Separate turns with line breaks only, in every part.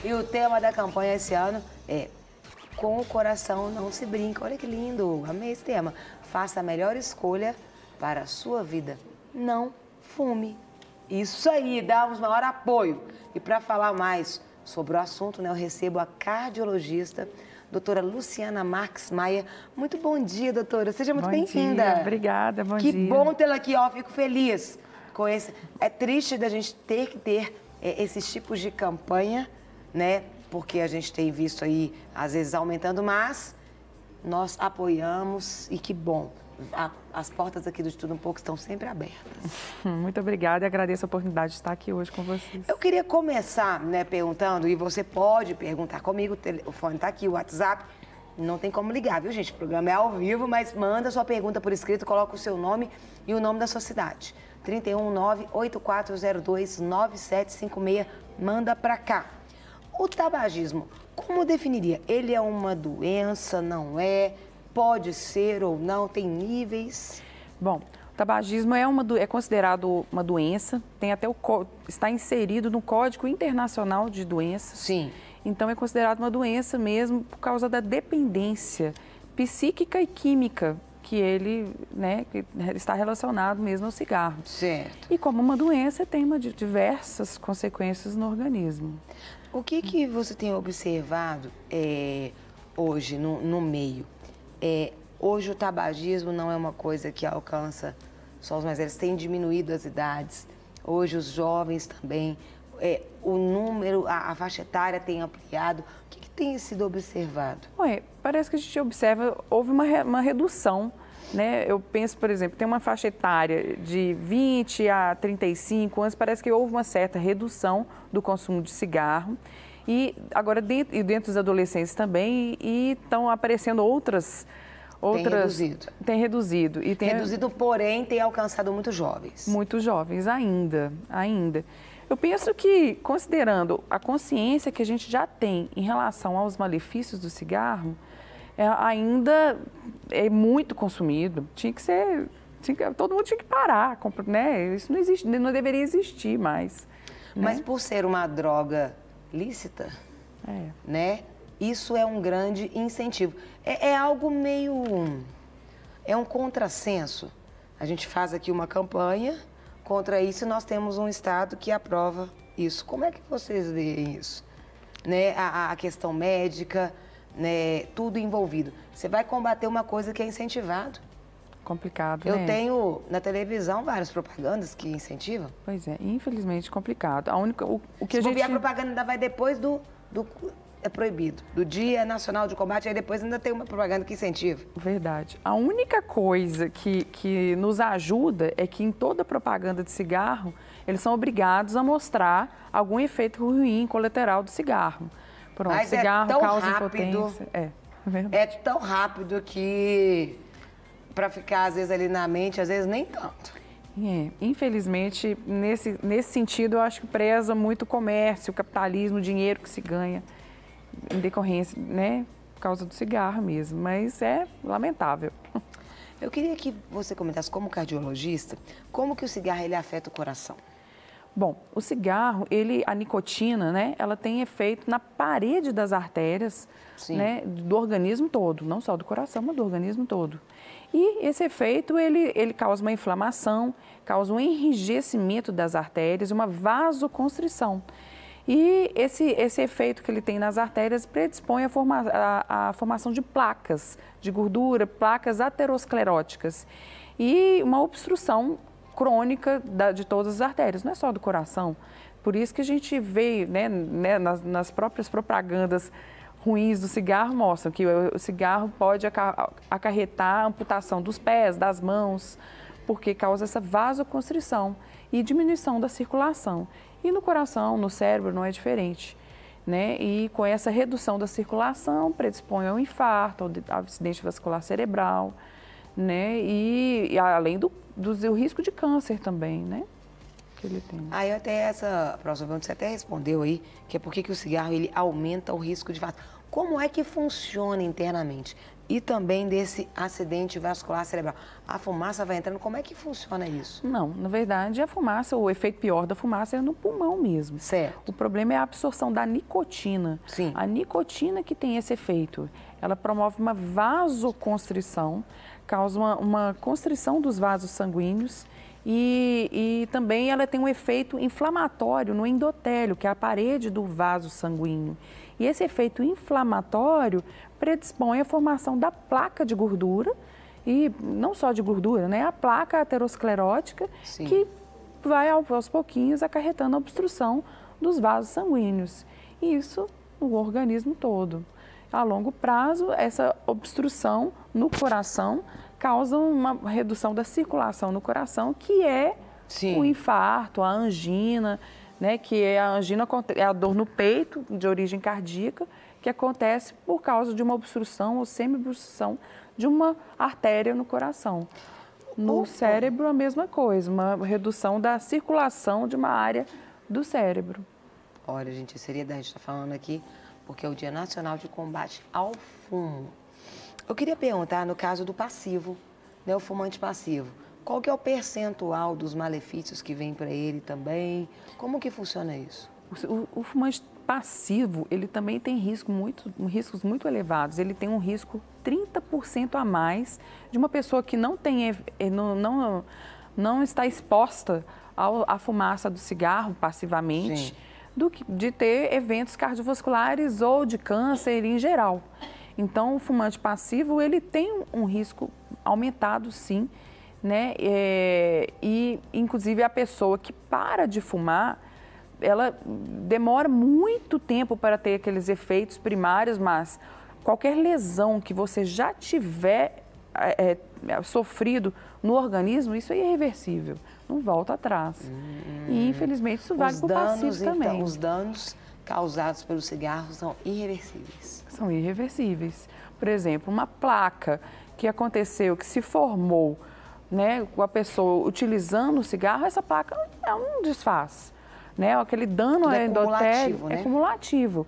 E o tema da campanha esse ano é Com o Coração Não Se Brinca. Olha que lindo, amei esse tema. Faça a melhor escolha para a sua vida. Não fume. Isso aí, damos maior apoio. E para falar mais sobre o assunto, né, eu recebo a cardiologista, doutora Luciana Marques Maia. Muito bom dia, doutora. Seja muito bem-vinda.
Obrigada, bom
dia. Que bom tê-la aqui, ó. Fico feliz com esse. É triste da gente ter que ter esses tipos de campanha, né? Porque a gente tem visto aí, às vezes, aumentando, mas nós apoiamos e que bom. As portas aqui do De Tudo Um Pouco estão sempre abertas.
Muito obrigada e agradeço a oportunidade de estar aqui hoje com vocês.
Eu queria começar, né, perguntando, e você pode perguntar comigo, o telefone está aqui, o WhatsApp, não tem como ligar, viu, gente? O programa é ao vivo, mas manda sua pergunta por escrito, coloca o seu nome e o nome da sua cidade. 319-8402-9756, manda para cá. O tabagismo, como definiria? Ele é uma doença, não é? Pode ser ou não? Tem níveis?
Bom, o tabagismo é considerado uma doença, tem até está inserido no Código Internacional de Doenças.
Sim.
Então é considerado uma doença mesmo por causa da dependência psíquica e química que ele, né, que está relacionado mesmo ao cigarro.
Certo.
E como uma doença tem diversas consequências no organismo.
O que você tem observado hoje no meio? Hoje o tabagismo não é uma coisa que alcança só os mais velhos, tem diminuído as idades. Hoje os jovens também, o número, a faixa etária tem ampliado. O que tem sido observado?
Parece que a gente observa, houve uma redução, né? Eu penso, por exemplo, tem uma faixa etária de 20 a 35 anos, parece que houve uma certa redução do consumo de cigarro. E agora, dentro dos adolescentes também, e estão aparecendo outras...
Tem reduzido.
Tem reduzido.
Reduzido, porém, tem alcançado muitos jovens.
Muitos jovens, ainda. Eu penso que, considerando a consciência que a gente já tem em relação aos malefícios do cigarro, ainda é muito consumido. Todo mundo tinha que parar, né? Isso não existe, não deveria existir mais.
Mas
né?
Por ser uma droga lícita, né? Isso é um grande incentivo. É algo meio... É um contrassenso. A gente faz aqui uma campanha contra isso e nós temos um Estado que aprova isso. Como é que vocês veem isso? Né? A questão médica, né? Tudo envolvido. Você vai combater uma coisa que é incentivado.
Complicado,
Eu
né?
tenho na televisão várias propagandas que incentivam.
Pois é, infelizmente complicado.
A propaganda ainda vai depois é proibido, do Dia Nacional de Combate, aí depois ainda tem uma propaganda que incentiva.
Verdade. A única coisa que nos ajuda é que em toda propaganda de cigarro, eles são obrigados a mostrar algum efeito ruim colateral do cigarro. Pronto,
mas
cigarro causa
rápido,
impotência.
Verdade. É tão rápido que, para ficar às vezes ali na mente, às vezes nem tanto.
Infelizmente, nesse sentido, eu acho que preza muito o comércio, o capitalismo, o dinheiro que se ganha em decorrência, né, por causa do cigarro mesmo, mas é lamentável.
Eu queria que você comentasse, como cardiologista, como que o cigarro ele afeta o coração?
Bom, o cigarro, a nicotina, né, ela tem efeito na parede das artérias, né, do organismo todo, não só do coração, mas do organismo todo. E esse efeito, ele causa uma inflamação, causa um enrijecimento das artérias, uma vasoconstrição. E esse efeito que ele tem nas artérias predispõe à formação de placas de gordura, placas ateroscleróticas e uma obstrução crônica de todas as artérias, não é só do coração. Por isso que a gente vê, né, nas próprias propagandas ruins do cigarro, mostram que o cigarro pode acarretar a amputação dos pés, das mãos, porque causa essa vasoconstrição e diminuição da circulação. E no coração, no cérebro, não é diferente, né? E com essa redução da circulação, predispõe ao infarto, ao acidente vascular cerebral, né? E além do risco de câncer também, né? Que ele tem.
Aí até essa próxima pergunta, você até respondeu aí, que é porque que o cigarro ele aumenta o risco de infarto. Como é que funciona internamente? E também desse acidente vascular cerebral. A fumaça vai entrando, como é que funciona isso?
Não, na verdade, a fumaça, o efeito pior da fumaça é no pulmão mesmo.
Certo.
O problema é a absorção da nicotina.
Sim.
A nicotina que tem esse efeito. Ela promove uma vasoconstrição, causa uma constrição dos vasos sanguíneos e também ela tem um efeito inflamatório no endotélio, que é a parede do vaso sanguíneo. E esse efeito inflamatório predispõe à formação da placa de gordura, e não só de gordura, né? A placa aterosclerótica,
Sim.
que vai aos pouquinhos acarretando a obstrução dos vasos sanguíneos. E isso no organismo todo. A longo prazo, essa obstrução no coração causa uma redução da circulação no coração, que é o infarto, a angina, né? Que é a angina, é a dor no peito de origem cardíaca, que acontece por causa de uma obstrução ou semi-obstrução de uma artéria no coração. No cérebro, a mesma coisa, uma redução da circulação de uma área do cérebro.
Olha, gente, a seriedade está falando aqui, porque é o Dia Nacional de Combate ao Fumo. Eu queria perguntar, no caso do passivo, né, o fumante passivo, qual que é o percentual dos malefícios que vem para ele também? Como que funciona isso?
O fumante passivo, ele também tem riscos muito elevados. Ele tem um risco 30% a mais de uma pessoa que não está exposta à fumaça do cigarro passivamente, do que de ter eventos cardiovasculares ou de câncer em geral. Então, o fumante passivo, ele tem um risco aumentado, sim, né? E, inclusive, a pessoa que para de fumar, ela demora muito tempo para ter aqueles efeitos primários, mas qualquer lesão que você já tiver sofrido no organismo, isso é irreversível, não volta atrás. E, infelizmente, isso vale para o passivo também.
Então, os danos causados pelo cigarro são irreversíveis.
São irreversíveis. Por exemplo, uma placa que aconteceu, que se formou, né, com a pessoa utilizando o cigarro, essa placa é um desfaz. Né? Aquele dano endotélio é cumulativo.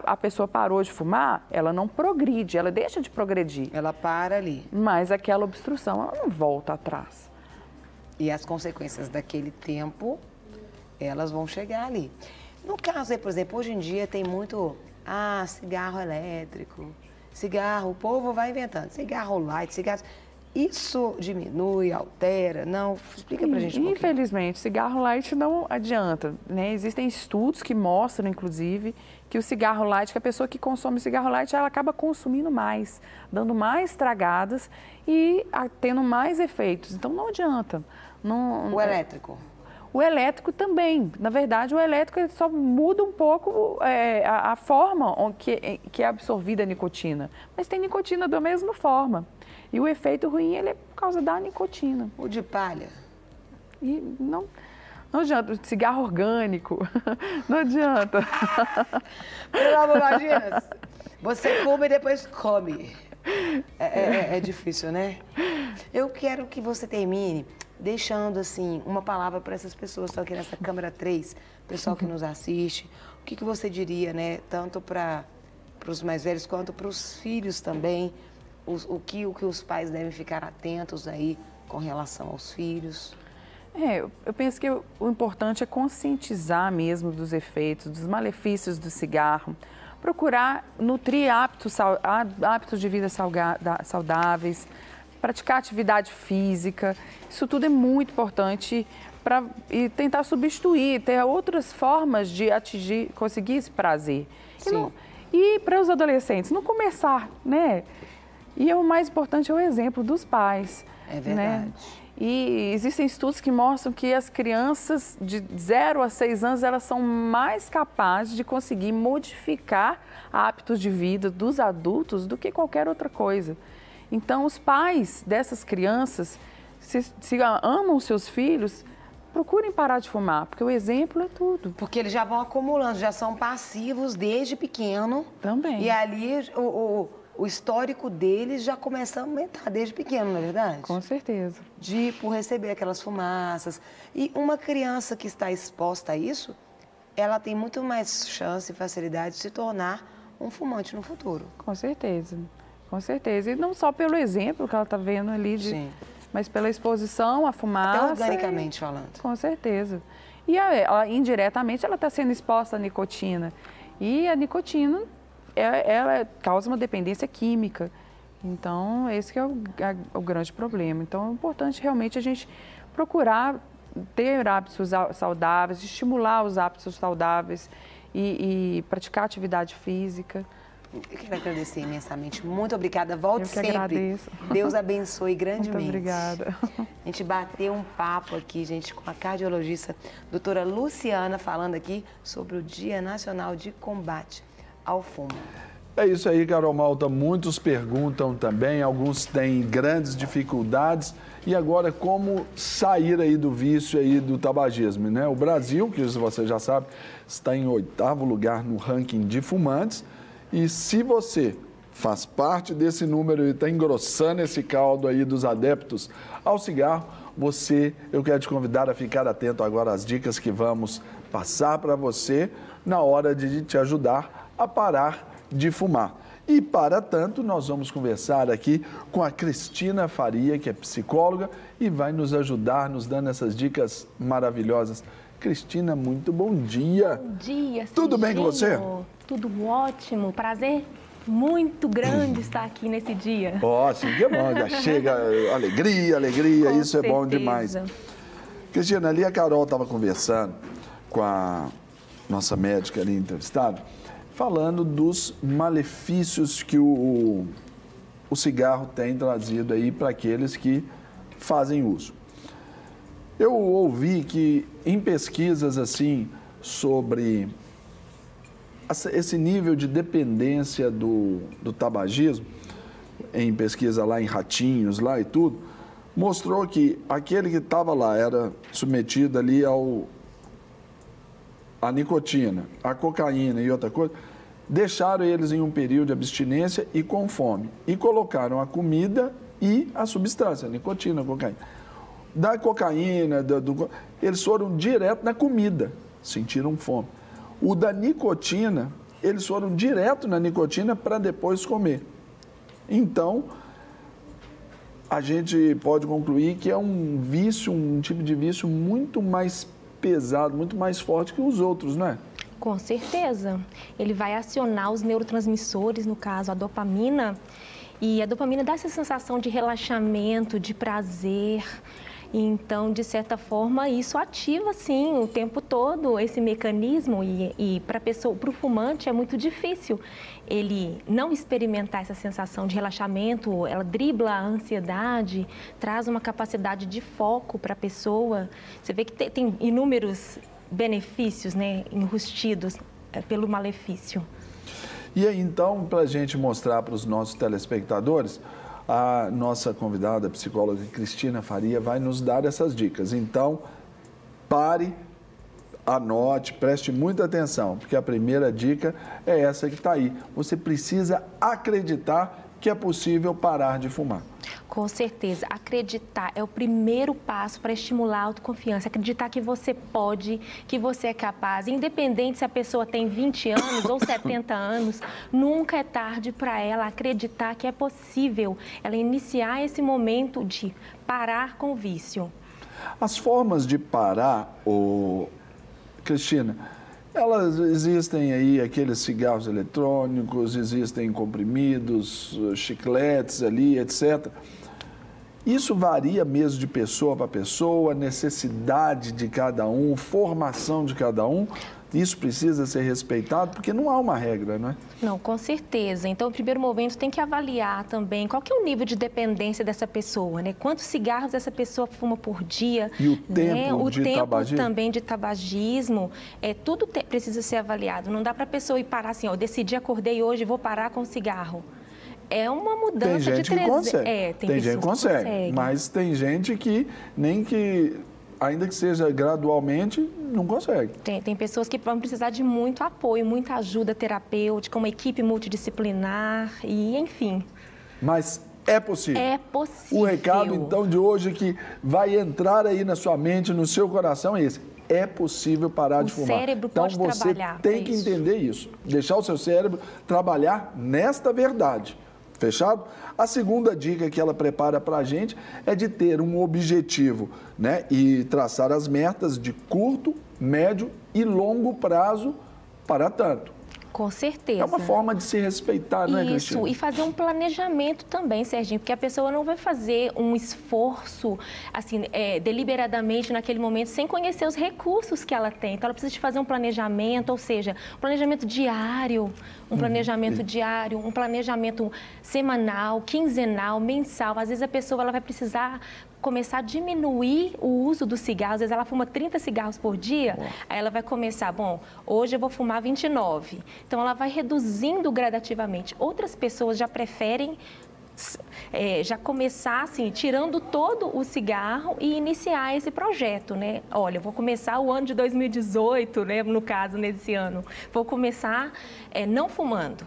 A pessoa parou de fumar, ela não progride, ela deixa de progredir.
Ela para ali.
Mas aquela obstrução, ela não volta atrás.
E as consequências daquele tempo, elas vão chegar ali. No caso aí, por exemplo, hoje em dia tem muito, cigarro elétrico, cigarro, o povo vai inventando, cigarro light, cigarro... Isso diminui, altera? Não? Explica pra gente um pouquinho.
Infelizmente, cigarro light não adianta, né? Existem estudos que mostram, inclusive, que o cigarro light, que a pessoa que consome cigarro light, ela acaba consumindo mais, dando mais tragadas e tendo mais efeitos. Então, não adianta.
O elétrico?
O elétrico também. Na verdade, o elétrico ele só muda um pouco a forma que é absorvida a nicotina. Mas tem nicotina da mesma forma. E o efeito ruim ele é por causa da nicotina.
O de palha?
E não adianta. Cigarro orgânico, não adianta.
Pelo amor de Deus, você fuma e depois come. É difícil, né? Eu quero que você termine deixando, assim, uma palavra para essas pessoas que estão aqui nessa câmera 3, pessoal que nos assiste. O que você diria, né? Tanto para os mais velhos quanto para os filhos também. O que os pais devem ficar atentos aí com relação aos filhos?
Eu penso que o importante é conscientizar mesmo dos efeitos, dos malefícios do cigarro, procurar nutrir hábitos de vida saudáveis, praticar atividade física. Isso tudo é muito importante e tentar substituir, ter outras formas de conseguir esse prazer. E para os adolescentes, não começar, né? E o mais importante é o exemplo dos pais.
É verdade.
Né? E existem estudos que mostram que as crianças de 0 a 6 anos, elas são mais capazes de conseguir modificar hábitos de vida dos adultos do que qualquer outra coisa. Então, os pais dessas crianças, se amam seus filhos, procurem parar de fumar, porque o exemplo é tudo.
Porque eles já vão acumulando, já são passivos desde pequeno.
Também.
E ali o histórico deles já começa a aumentar desde pequeno, não é verdade?
Com certeza.
Por receber aquelas fumaças. E uma criança que está exposta a isso, ela tem muito mais chance e facilidade de se tornar um fumante no futuro.
Com certeza, com certeza. E não só pelo exemplo que ela está vendo ali, mas pela exposição à fumaça.
Até organicamente falando.
Com certeza. E indiretamente ela está sendo exposta à nicotina. E a nicotina, ela causa uma dependência química. Então, esse que é o grande problema. Então, é importante realmente a gente procurar ter hábitos saudáveis, estimular os hábitos saudáveis e praticar atividade física.
Eu quero agradecer imensamente. Muito obrigada. Volte sempre.
Agradeço.
Deus abençoe grandemente.
Muito obrigada.
A gente bateu um papo aqui, gente, com a cardiologista doutora Luciana, falando aqui sobre o Dia Nacional de Combate ao Fumo.
É isso aí, Carol Malta. Muitos perguntam também, alguns têm grandes dificuldades. E agora, como sair aí do vício aí do tabagismo, né? O Brasil, que você já sabe, está em 8º lugar no ranking de fumantes. E se você faz parte desse número e está engrossando esse caldo aí dos adeptos ao cigarro, eu quero te convidar a ficar atento agora às dicas que vamos passar para você na hora de te ajudar a parar de fumar. E, para tanto, nós vamos conversar aqui com a Cristina Faria, que é psicóloga e vai nos ajudar, nos dando essas dicas maravilhosas. Cristina, muito bom dia.
Bom dia,
Tudo bem com você?
Tudo ótimo. Prazer muito grande estar aqui nesse dia.
Ótimo, que bom. Já chega alegria,
Com
isso é bom demais. Cristina, ali a Carol estava conversando com a nossa médica ali entrevistada, falando dos malefícios que o cigarro tem trazido aí para aqueles que fazem uso. Eu ouvi que em pesquisas assim sobre esse nível de dependência do tabagismo, em pesquisa lá em ratinhos lá e tudo, mostrou que aquele que estava lá era submetido ali a nicotina, a cocaína e outra coisa, deixaram eles em um período de abstinência e com fome. E colocaram a comida e a substância, a nicotina, a cocaína. Da cocaína, eles foram direto na comida, sentiram fome. O da nicotina, eles foram direto na nicotina para depois comer. Então, a gente pode concluir que é um vício, um tipo de vício muito mais pesado, muito mais forte que os outros, não é?
Com certeza. Ele vai acionar os neurotransmissores, no caso a dopamina, e a dopamina dá essa sensação de relaxamento, de prazer. Então, de certa forma, isso ativa, sim, o tempo todo esse mecanismo e para o fumante é muito difícil ele não experimentar essa sensação de relaxamento, ela dribla a ansiedade, traz uma capacidade de foco para a pessoa. Você vê que tem inúmeros benefícios, né, enrustidos pelo malefício.
E aí, então, para a gente mostrar para os nossos telespectadores, a nossa convidada, a psicóloga Cristina Faria, vai nos dar essas dicas. Então, pare, anote, preste muita atenção, porque a primeira dica é essa que está aí. Você precisa acreditar que é possível parar de fumar.
Com certeza. Acreditar é o primeiro passo para estimular a autoconfiança. Acreditar que você pode, que você é capaz. Independente se a pessoa tem 20 anos ou 70 anos, nunca é tarde para ela acreditar que é possível ela iniciar esse momento de parar com o vício.
As formas de parar, Cristina, elas existem aí, aqueles cigarros eletrônicos, existem comprimidos, chicletes ali, etc. Isso varia mesmo de pessoa para pessoa, necessidade de cada um, formação de cada um. Isso precisa ser respeitado, porque não há uma regra, não é?
Não, com certeza. Então, no primeiro momento, tem que avaliar também qual que é o nível de dependência dessa pessoa, né? Quantos cigarros essa pessoa fuma por dia.
E o tempo de tabagismo?
Também de tabagismo. Tudo precisa ser avaliado. Não dá para a pessoa ir parar assim, ó, decidi, acordei hoje, vou parar com o cigarro. É uma mudança de 300.
Tem gente que consegue.
Tem gente que consegue.
Mas tem gente que nem que, ainda que seja gradualmente, não consegue.
Tem pessoas que vão precisar de muito apoio, muita ajuda terapêutica, uma equipe multidisciplinar e, enfim.
Mas é possível.
É possível.
O recado, então, de hoje que vai entrar aí na sua mente, no seu coração é esse. é possível parar de fumar.
O cérebro pode trabalhar.
Então, você tem que entender isso. Deixar o seu cérebro trabalhar nesta verdade. Fechado? A segunda dica que ela prepara para a gente é de ter um objetivo, né? E traçar as metas de curto, médio e longo prazo para tanto.
Com certeza.
É uma forma de se respeitar, né, Cristina?
Isso, e fazer um planejamento também, Serginho, porque a pessoa não vai fazer um esforço, assim, deliberadamente naquele momento, sem conhecer os recursos que ela tem. Então, ela precisa de fazer um planejamento, ou seja, um planejamento diário, um planejamento semanal, quinzenal, mensal. Às vezes, a pessoa ela vai precisar começar a diminuir o uso do cigarro. Às vezes ela fuma 30 cigarros por dia, aí ela vai começar, bom, hoje eu vou fumar 29. Então ela vai reduzindo gradativamente. Outras pessoas já preferem já começar assim, tirando todo o cigarro e iniciar esse projeto, né? Olha, eu vou começar o ano de 2018, né, no caso, nesse ano. Vou começar não fumando.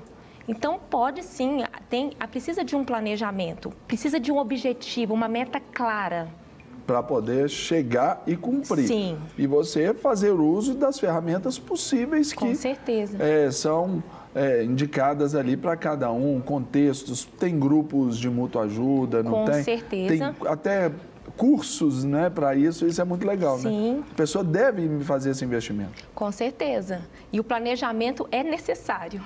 Então, pode sim, precisa de um planejamento, precisa de um objetivo, uma meta clara.
Para poder chegar e cumprir.
Sim.
E você fazer uso das ferramentas possíveis
Com
que
certeza.
São indicadas ali para cada um, contextos, tem grupos de mútua ajuda, não tem?
Com certeza.
Tem até cursos, né, para isso é muito legal,
Sim.
né? A pessoa deve fazer esse investimento.
Com certeza. E o planejamento é necessário.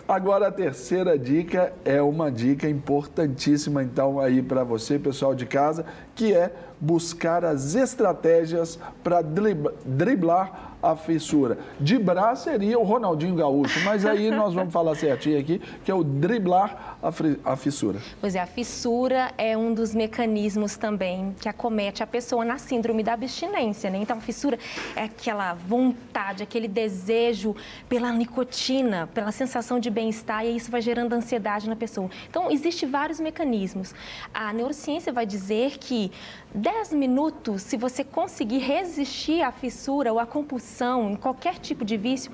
Agora, a terceira dica é uma dica importantíssima, então, aí para você, pessoal de casa, que é buscar as estratégias para driblar a fissura. Driblar seria o Ronaldinho Gaúcho, mas aí nós vamos falar certinho aqui, que é o driblar a fissura.
Pois é, a fissura é um dos mecanismos também que acomete a pessoa na síndrome da abstinência, né? Então, a fissura é aquela vontade, aquele desejo pela nicotina, pela sensação de bem-estar, e isso vai gerando ansiedade na pessoa. Então, existem vários mecanismos. A neurociência vai dizer que 10 minutos, se você conseguir resistir à fissura ou à compulsão, em qualquer tipo de vício,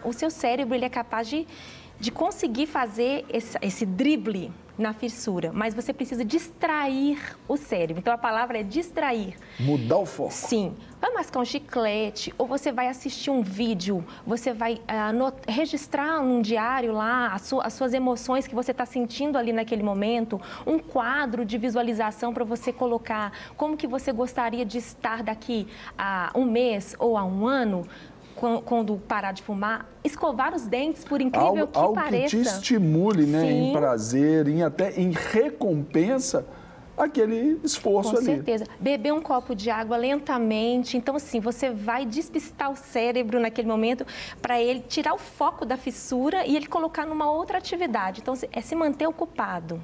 o seu cérebro ele é capaz de conseguir fazer esse drible na fissura, mas você precisa distrair o cérebro. Então, a palavra é distrair.
Mudar o foco.
Sim. Vai mascar um chiclete, ou você vai assistir um vídeo, você vai registrar num diário lá as suas emoções que você está sentindo ali naquele momento, um quadro de visualização para você colocar como que você gostaria de estar daqui a um mês ou a um ano, quando parar de fumar, escovar os dentes, por incrível que pareça.
Algo que te estimule, né, em prazer, até em recompensa, aquele esforço ali.
Com certeza. Beber um copo de água lentamente. Então, assim, você vai despistar o cérebro naquele momento para ele tirar o foco da fissura e ele colocar numa outra atividade. Então, é se manter ocupado.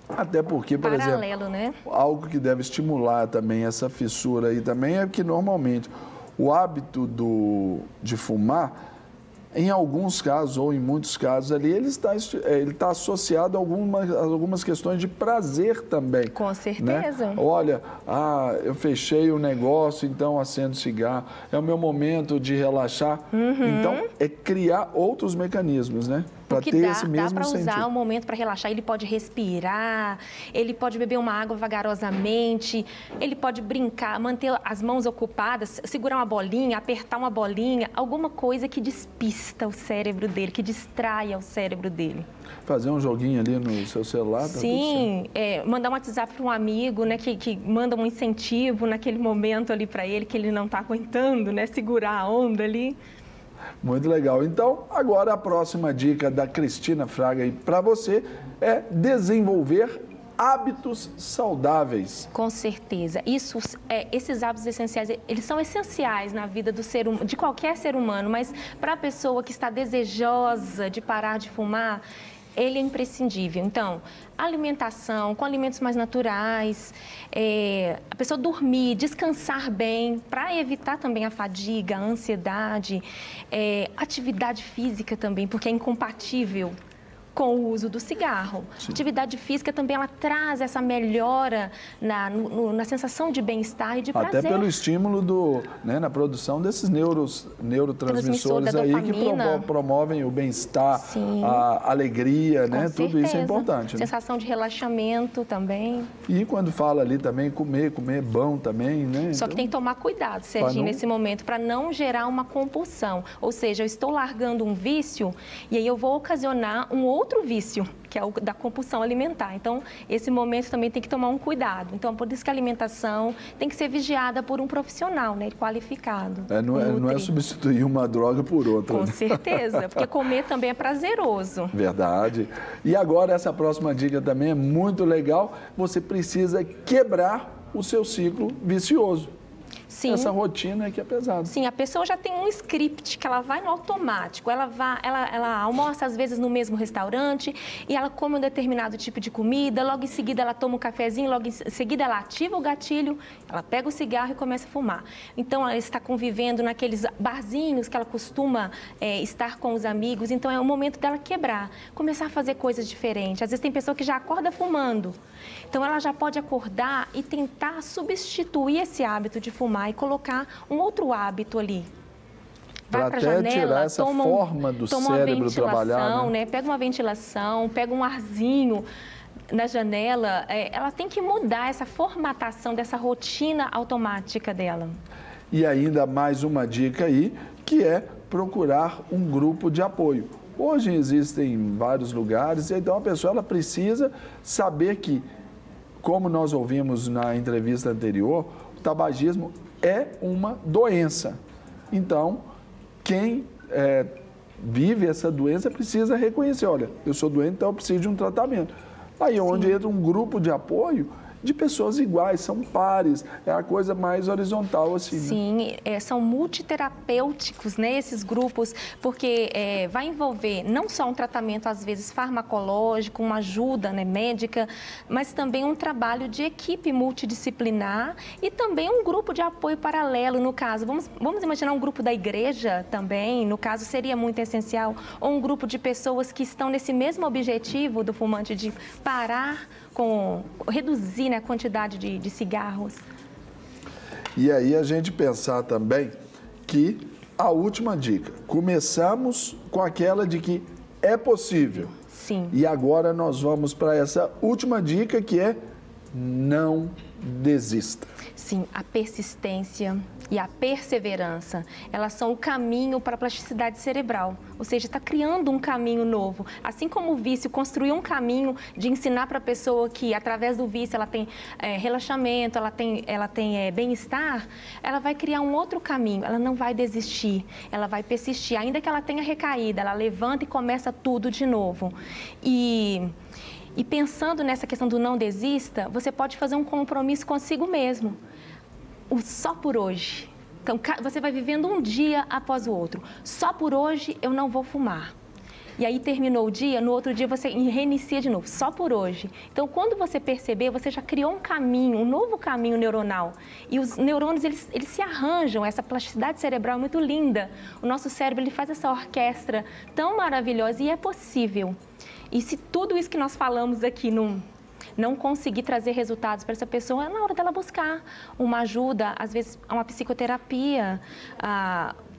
Até porque, por exemplo,
né?
Algo que deve estimular também essa fissura aí também é que normalmente o hábito de fumar, em alguns casos ou em muitos casos ali, ele está associado a algumas questões de prazer também.
Com certeza.
Né? Olha, eu fechei o negócio, então acendo cigarro. É o meu momento de relaxar.
Uhum.
Então, é criar outros mecanismos, né? Para ter esse mesmo
dá para
sentido.
usar um momento para relaxar. Ele pode respirar, ele pode beber uma água vagarosamente, ele pode brincar, manter as mãos ocupadas, segurar uma bolinha, apertar uma bolinha, alguma coisa que despista o cérebro dele, que distraia o cérebro dele.
Fazer um joguinho ali no seu celular?
Sim, mandar um WhatsApp para um amigo, né, que manda um incentivo naquele momento ali para ele, que ele não está aguentando, né, segurar a onda ali.
Muito legal. Então, agora a próxima dica da Cristina Fraga para você é desenvolver hábitos saudáveis.
Com certeza. Esses hábitos essenciais, eles são essenciais na vida de qualquer ser humano, mas para a pessoa que está desejosa de parar de fumar, ele é imprescindível. Então, alimentação, com alimentos mais naturais, a pessoa dormir, descansar bem, para evitar também a fadiga, a ansiedade, atividade física também, porque é incompatível com o uso do cigarro. Sim. Atividade física também, ela traz essa melhora na sensação de bem-estar e de prazer.
Até pelo estímulo na produção desses neurotransmissores aí que promovem o bem-estar, a alegria, né? Tudo isso é importante.
Sensação de relaxamento também.
E quando fala ali também, comer é bom também, né?
Só que tem que tomar cuidado, Serginho, nesse momento, para não gerar uma compulsão. Ou seja, eu estou largando um vício e aí eu vou ocasionar um outro vício, que é o da compulsão alimentar. Então, esse momento também tem que tomar um cuidado. Então, por isso que a alimentação tem que ser vigiada por um profissional, né, qualificado.
Não é substituir uma droga por outra.
Com certeza, porque comer também é prazeroso.
Verdade. E agora, essa próxima dica também é muito legal. Você precisa quebrar o seu ciclo vicioso.
Sim.
Essa rotina que é pesada.
Sim, a pessoa já tem um script que ela vai no automático, ela almoça às vezes no mesmo restaurante e ela come um determinado tipo de comida, logo em seguida ela toma um cafezinho, logo em seguida ela ativa o gatilho, ela pega o cigarro e começa a fumar. Então ela está convivendo naqueles barzinhos que ela costuma estar com os amigos, então é o momento dela quebrar, começar a fazer coisas diferentes. Às vezes tem pessoa que já acorda fumando, então ela já pode acordar e tentar substituir esse hábito de fumar e colocar um outro hábito ali. Vai para a janela,
tirar essa forma do cérebro trabalhar,
né? Pega uma ventilação, pega um arzinho na janela. Ela tem que mudar essa formatação dessa rotina automática dela.
E ainda mais uma dica aí, que é procurar um grupo de apoio. Hoje existem vários lugares, então a pessoa ela precisa saber que, como nós ouvimos na entrevista anterior, o tabagismo é uma doença. Então, quem vive essa doença precisa reconhecer, olha, eu sou doente, então eu preciso de um tratamento. Aí é onde entra um grupo de apoio de pessoas iguais, são pares, é a coisa mais horizontal assim.
Sim,
né?
São multiterapêuticos, né, esses grupos, porque vai envolver não só um tratamento, às vezes, farmacológico, uma ajuda, né, médica, mas também um trabalho de equipe multidisciplinar e também um grupo de apoio paralelo, no caso. Vamos imaginar um grupo da igreja também, no caso, seria muito essencial, ou um grupo de pessoas que estão nesse mesmo objetivo do fumante de parar reduzir, né, a quantidade de cigarros.
E aí a gente pensar também que a última dica, começamos com aquela de que é possível.
Sim.
E agora nós vamos para essa última dica que é não desista.
Sim, a persistência e a perseverança, elas são o caminho para a plasticidade cerebral, ou seja, está criando um caminho novo. Assim como o vício construiu um caminho de ensinar para a pessoa que, através do vício, ela tem relaxamento, ela tem bem-estar, ela vai criar um outro caminho, ela não vai desistir, ela vai persistir. Ainda que ela tenha recaída, ela levanta e começa tudo de novo. E pensando nessa questão do não desista, você pode fazer um compromisso consigo mesmo. O só por hoje. Então, você vai vivendo um dia após o outro. Só por hoje eu não vou fumar. E aí terminou o dia, no outro dia você reinicia de novo, só por hoje. Então, quando você perceber, você já criou um caminho, um novo caminho neuronal. E os neurônios, eles se arranjam, essa plasticidade cerebral é muito linda. O nosso cérebro, ele faz essa orquestra tão maravilhosa e é possível. E se tudo isso que nós falamos aqui não conseguir trazer resultados para essa pessoa, é na hora dela buscar uma ajuda, às vezes uma psicoterapia,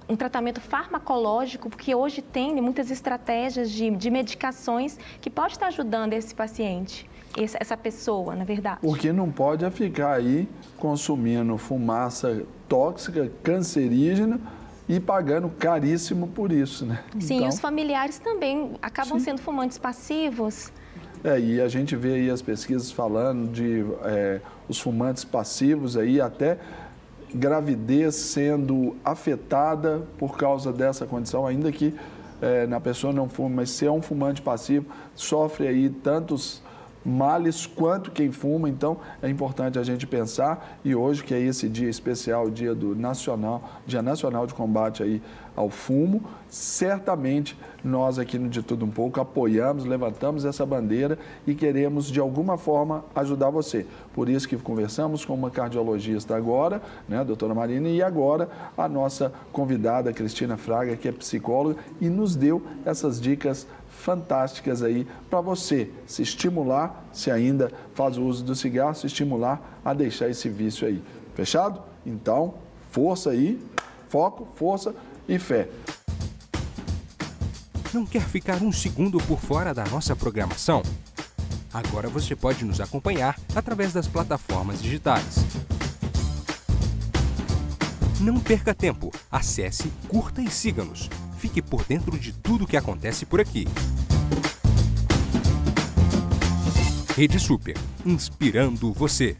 um tratamento farmacológico, porque hoje tem muitas estratégias de medicações que pode estar ajudando esse paciente, essa pessoa, na verdade.
O que não pode é ficar aí consumindo fumaça tóxica, cancerígena, e pagando caríssimo por isso, né?
Sim, então, e os familiares também acabam sendo fumantes passivos.
E a gente vê aí as pesquisas falando de os fumantes passivos aí, até gravidez sendo afetada por causa dessa condição, ainda que na pessoa não fume, mas se é um fumante passivo, sofre aí tantos males quanto quem fuma. Então é importante a gente pensar, e hoje que é esse dia especial, dia Nacional de Combate aí ao fumo, certamente nós aqui no De Tudo Um Pouco apoiamos, levantamos essa bandeira e queremos de alguma forma ajudar você. Por isso que conversamos com uma cardiologista agora, né, a doutora Marina, e agora a nossa convidada, Cristina Fraga, que é psicóloga, e nos deu essas dicas fantásticas aí para você se estimular, se ainda faz o uso do cigarro, se estimular a deixar esse vício aí. Fechado? Então, força aí, foco, força e fé.
Não quer ficar um segundo por fora da nossa programação? Agora você pode nos acompanhar através das plataformas digitais. Não perca tempo, acesse, curta e siga-nos. Fique por dentro de tudo o que acontece por aqui. Rede Super, inspirando você.